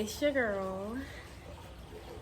It's your girl,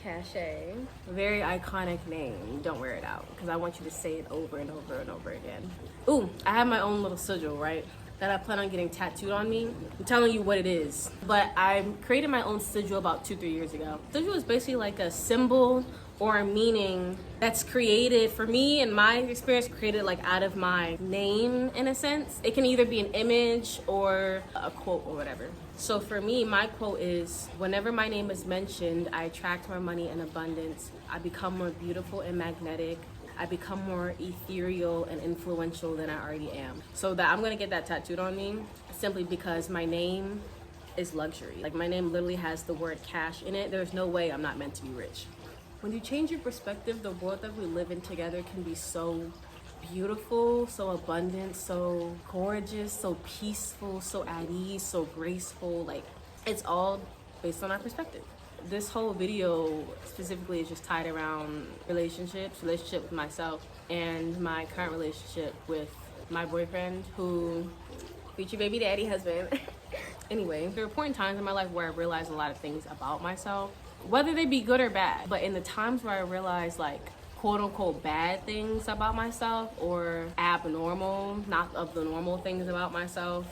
Cashae. Very iconic name. Don't wear it out because I want you to say it over and over and over again. Ooh, I have my own little sigil, right? That I plan on getting tattooed on me. I'm telling you what it is. But I created my own sigil about 2-3 years ago. Sigil is basically like a symbol or a meaning that's created, for me in my experience, created like out of my name in a sense. It can either be an image or a quote or whatever. So for me, my quote is, whenever my name is mentioned, I attract more money in abundance. I become more beautiful and magnetic. I become more ethereal and influential than I already am. So that I'm gonna get that tattooed on me simply because my name is luxury. Like, my name literally has the word cash in it. There's no way I'm not meant to be rich. When you change your perspective, the world that we live in together can be so beautiful, so abundant, so gorgeous, so peaceful, so at ease, so graceful. Like, it's all based on our perspective. This whole video specifically is just tied around relationship with myself and my current relationship with my boyfriend, who future baby daddy husband. Anyway, there were point in times in my life where I realized a lot of things about myself, whether they be good or bad. But in the times where I realized, like, quote unquote bad things about myself, or abnormal, not of the normal things about myself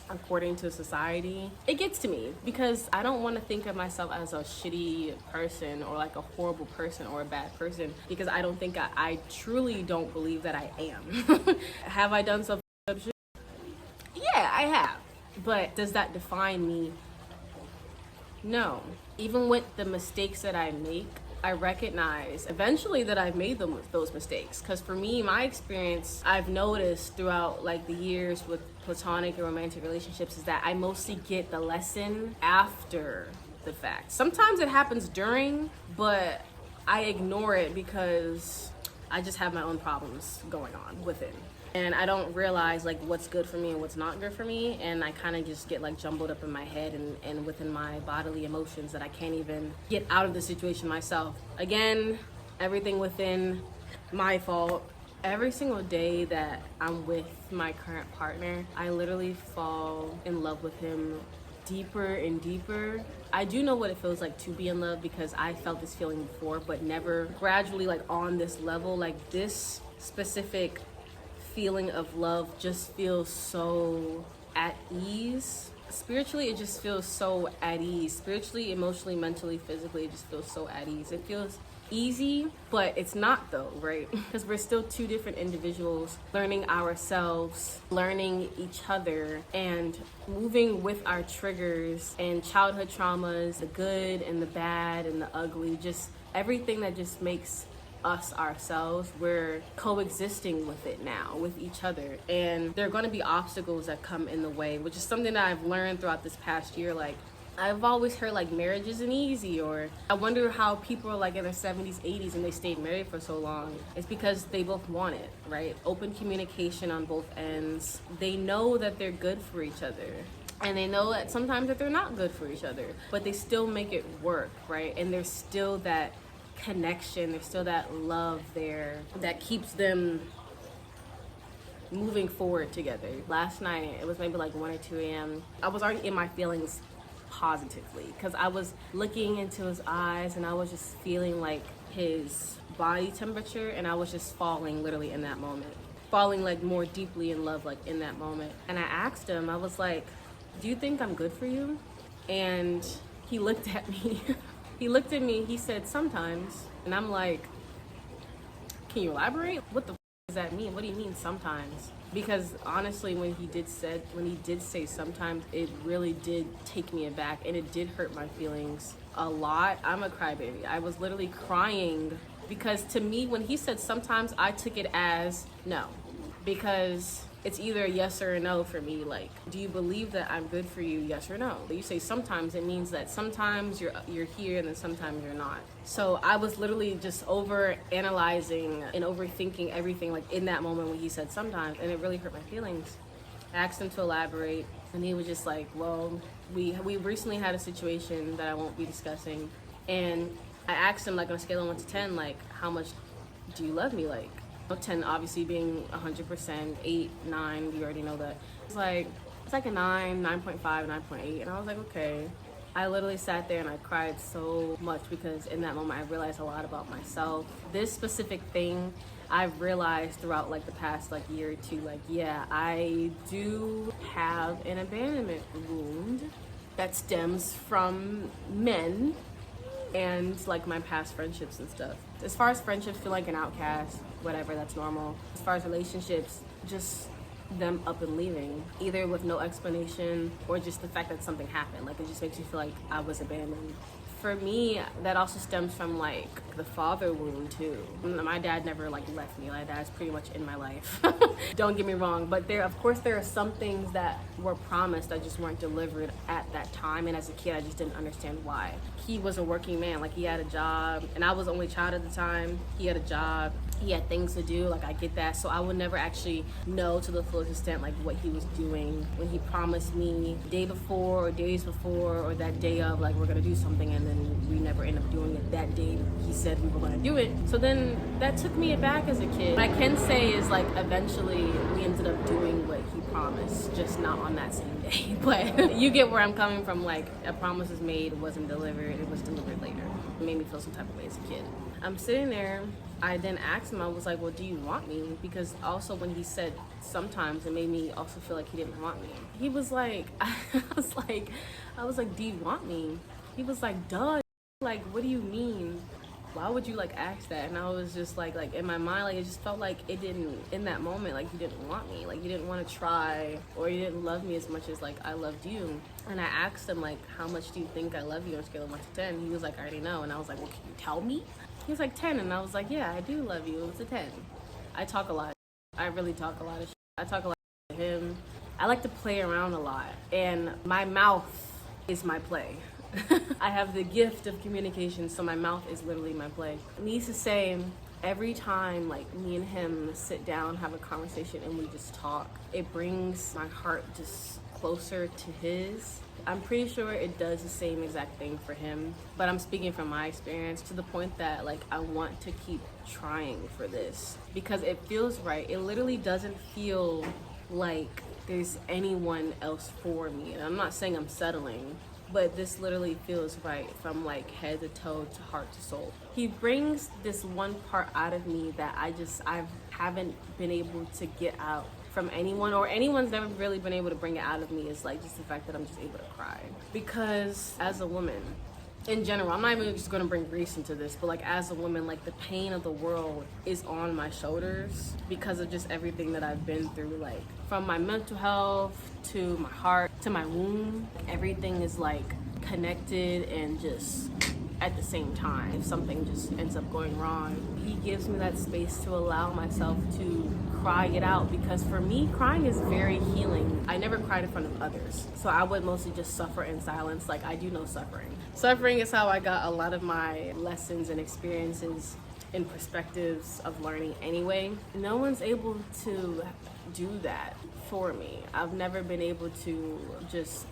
according to society, it gets to me because I don't want to think of myself as a shitty person or like a horrible person or a bad person, because I don't think I truly don't believe that I am. Have I done some shit? Yeah, I have. But does that define me? No. Even with the mistakes that I make, I recognize eventually that I've made those mistakes. Because for me, my experience, I've noticed throughout like the years with platonic and romantic relationships, is that I mostly get the lesson after the fact. Sometimes it happens during, but I ignore it because I just have my own problems going on within. And I don't realize like what's good for me and what's not good for me, and I kind of just get like jumbled up in my head and within my bodily emotions that I can't even get out of the situation myself. Again, everything within my fault. Every single day that I'm with my current partner, I literally fall in love with him deeper and deeper. I do know what it feels like to be in love because I felt this feeling before, but never gradually like on this level. Like, this specific feeling of love just feels so at ease. Spiritually, it just feels so at ease. Spiritually, emotionally, mentally, physically, it just feels so at ease. It feels easy, but it's not though, right? Because we're still two different individuals learning ourselves, learning each other, and moving with our triggers and childhood traumas, the good and the bad and the ugly, just everything that just makes us ourselves. We're coexisting with it now, with each other, and there are going to be obstacles that come in the way, which is something that I've learned throughout this past year. Like, I've always heard like marriage isn't easy, or I wonder how people are like in their 70s, 80s and they stayed married for so long. It's because they both want it, right? Open communication on both ends. They know that they're good for each other, and they know that sometimes that they're not good for each other, but they still make it work, right? And there's still that connection, there's still that love there that keeps them moving forward together. Last night, it was maybe like 1 or 2 a.m. I was already in my feelings positively because I was looking into his eyes and I was just feeling like his body temperature, and I was just falling literally in that moment, falling like more deeply in love like in that moment. And I asked him, I was like, do you think I'm good for you? And he looked at me. He looked at me, he said, sometimes. And I'm like, can you elaborate? What the does that mean? What do you mean sometimes? Because honestly, when he did say sometimes, it really did take me aback, and it did hurt my feelings a lot. I'm a crybaby. I was literally crying because to me, when he said sometimes, I took it as no, because it's either a yes or a no for me. Like, do you believe that I'm good for you? Yes or no. But you say sometimes, it means that sometimes you're here and then sometimes you're not. So I was literally just over analyzing and overthinking everything like in that moment when he said sometimes, and it really hurt my feelings. I asked him to elaborate, and he was just like, well, we recently had a situation that I won't be discussing, and I asked him, like, on a scale of 1 to 10, like, how much do you love me? Like, 10 obviously being 100%, 8, 9, you already know that. It's like a 9, 9.5, 9.8, and I was like, okay. I literally sat there and I cried so much because in that moment I realized a lot about myself. This specific thing I've realized throughout like the past like year or two, like, yeah, I do have an abandonment wound that stems from men and like my past friendships and stuff. As far as friendships, feel like an outcast, whatever, that's normal. As far as relationships, just them up and leaving, either with no explanation or just the fact that something happened. Like, it just makes you feel like I was abandoned. For me, that also stems from like the father wound too. My dad never like left me. My dad's pretty much in my life. Don't get me wrong, but of course there are some things that were promised that just weren't delivered at that time, and as a kid I just didn't understand why. He was a working man, like he had a job, and I was the only child at the time. He had a job, he had things to do, like I get that. So I would never actually know to the fullest extent like what he was doing when he promised me the day before or days before or that day of like we're gonna do something, and then we never end up doing it that day he said we were gonna do it. So then that took me aback as a kid. What I can say is like eventually we ended up doing what he promised, just not on that same day. But you get where I'm coming from, like a promise was made, it wasn't delivered, it was delivered later. It made me feel some type of way as a kid. I'm sitting there, I then asked him, I was like, well, do you want me? Because also when he said sometimes, it made me also feel like he didn't want me. He was like, I was like, do you want me? He was like, duh, like, what do you mean? Why would you like ask that? And I was just like in my mind, like it just felt like it didn't, in that moment, like you didn't want me, like you didn't want to try, or you didn't love me as much as like I loved you. And I asked him like, how much do you think I love you on a scale of 1 to 10? He was like, I already know. And I was like, well, can you tell me? He was like 10, and I was like, yeah, I do love you. It's a 10. I talk a lot. I really talk a lot of shit. I talk a lot to him. I like to play around a lot, and my mouth is my play. I have the gift of communication, so my mouth is literally my play. Needless to say, every time like me and him sit down, have a conversation, and we just talk, it brings my heart just closer to his. I'm pretty sure it does the same exact thing for him, but I'm speaking from my experience to the point that like I want to keep trying for this because it feels right. It literally doesn't feel like there's anyone else for me. And I'm not saying I'm settling, but this literally feels right from like head to toe to heart to soul. He brings this one part out of me that I haven't been able to get out from anyone, or anyone's never really been able to bring it out of me, is like just the fact that I'm just able to cry. Because as a woman, in general, I'm not even just gonna bring Greece into this, but like as a woman, like the pain of the world is on my shoulders because of just everything that I've been through, like from my mental health to my heart to my womb. Everything is like connected and just at the same time. If something just ends up going wrong, he gives me that space to allow myself to cry it out, because for me, crying is very healing. I never cried in front of others, so I would mostly just suffer in silence. Like I do know suffering. Suffering is how I got a lot of my lessons and experiences and perspectives of learning anyway. No one's able to do that for me. I've never been able to just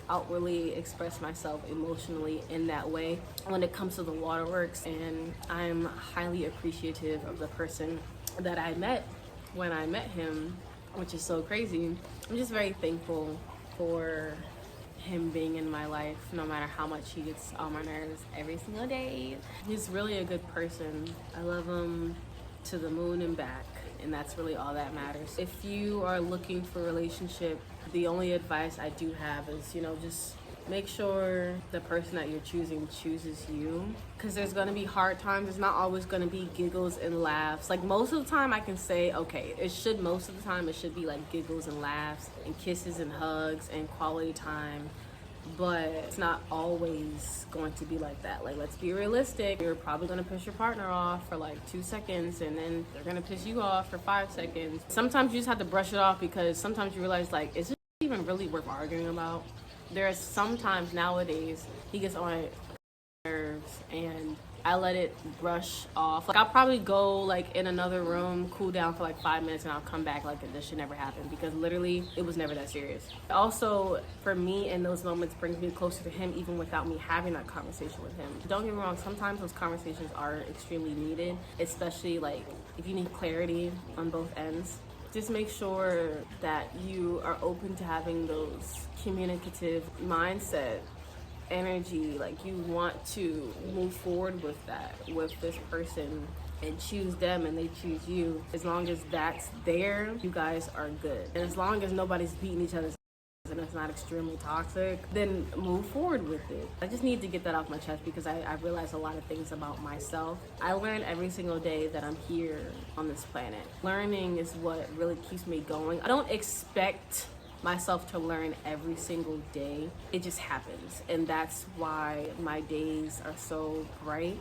outwardly express myself emotionally in that way when it comes to the waterworks, and I'm highly appreciative of the person that I met when I met him, which is so crazy. I'm just very thankful for him being in my life, no matter how much he gets on my nerves every single day. He's really a good person. I love him to the moon and back, and that's really all that matters. If you are looking for a relationship, the only advice I do have is, just make sure the person that you're choosing chooses you, because there's going to be hard times. There's not always going to be giggles and laughs. Like most of the time I can say, okay, most of the time it should be like giggles and laughs and kisses and hugs and quality time, but it's not always going to be like that. Like, let's be realistic. You're probably going to piss your partner off for like 2 seconds, and then they're going to piss you off for 5 seconds. Sometimes you just have to brush it off, because sometimes you realize, like, is this even really worth arguing about? There are sometimes nowadays he gets on my nerves and I let it brush off. Like I'll probably go like in another room, cool down for like 5 minutes, and I'll come back like this shit never happened, because literally it was never that serious. Also, for me, in those moments brings me closer to him even without me having that conversation with him. Don't get me wrong, sometimes those conversations are extremely needed, especially like if you need clarity on both ends. Just make sure that you are open to having those communicative mindset energy, like you want to move forward with that, with this person, and choose them and they choose you. As long as that's there, you guys are good. And as long as nobody's beating each other's and it's not extremely toxic, then move forward with it. I just need to get that off my chest because I realize a lot of things about myself. I learn every single day that I'm here on this planet. Learning is what really keeps me going. I don't expect myself to learn every single day. It just happens. And that's why my days are so bright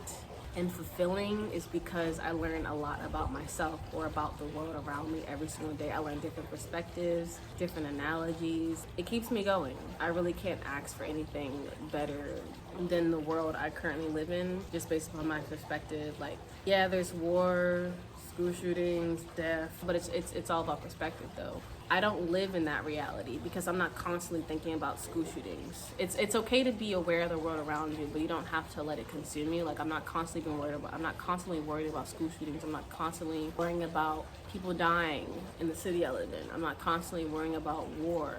and fulfilling, is because I learn a lot about myself or about the world around me every single day. I learn different perspectives, different analogies. It keeps me going. I really can't ask for anything better than the world I currently live in, just based upon my perspective. Like, yeah, there's war, school shootings, death, but it's all about perspective though. I don't live in that reality because I'm not constantly thinking about school shootings. It's okay to be aware of the world around you, but you don't have to let it consume you. Like, I'm not constantly worried about school shootings. I'm not constantly worrying about people dying in the city I live in. I'm not constantly worrying about war,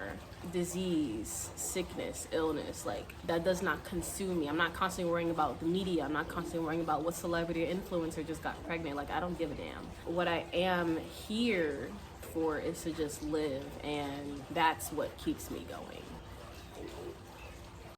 disease, sickness, illness. Like, that does not consume me. I'm not constantly worrying about the media. I'm not constantly worrying about what celebrity or influencer just got pregnant. Like, I don't give a damn. What I am here for is to just live, and that's what keeps me going.